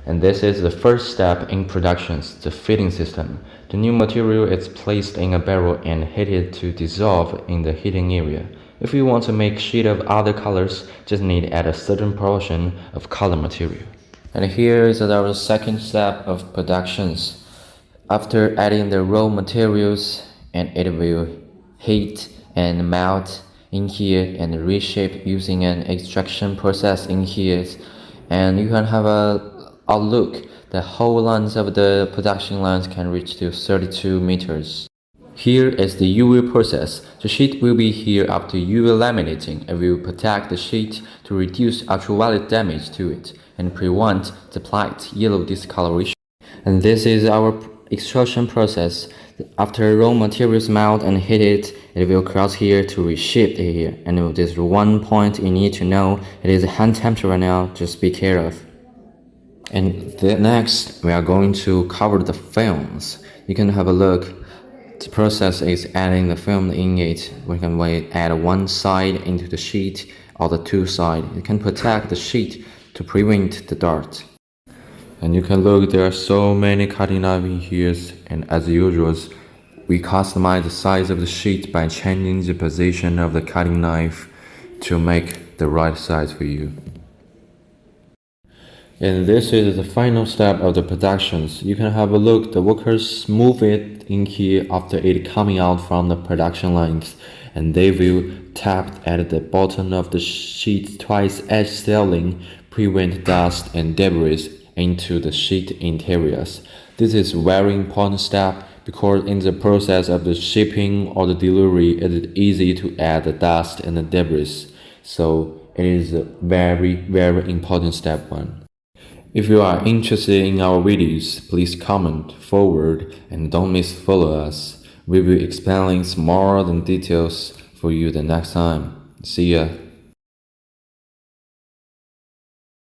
And this is the first step in productions, the fitting system. The new material is placed in a barrel and heated to dissolve in the heating area. If you want to make sheet of other colors, just need add a certain portion of color material. And here is our second step of productions. After adding the raw materials, and it will heat and melt in here and reshape using an extraction process in here. And you can have a look. The whole length of the production lines can reach to 32 meters. Here is the UV process. The sheet will be here after UV laminating. It will protect the sheet to reduce ultraviolet damage to it and prevent the bright yellow discoloration. And this is our extrusion process. After raw materials melt and heated, it will cross here to reshape it here. And there's one point you need to know. It is hand temperature right now. Just be careful. And next, we are going to cover the films. You can have a look. The process is adding the film in it. We can add one side into the sheet or the two sides. It can protect the sheet to prevent the dart. And you can look, there are so many cutting knives in here, and as usual, we customize the size of the sheet by changing the position of the cutting knife to make the right size for you. And this is the final step of the productions. You can have a look, the workers move it in here after it coming out from the production lines, and they will tap at the bottom of the sheet twice edge sealing, prevent dust and debris into the sheet interiors. This is a very important step because in the process of the shipping or the delivery, it is easy to add the dust and the debris. So it is a very important step one. If you are interested in our videos, please comment, forward, and don't miss follow us. We will explain more than details for you the next time. See ya.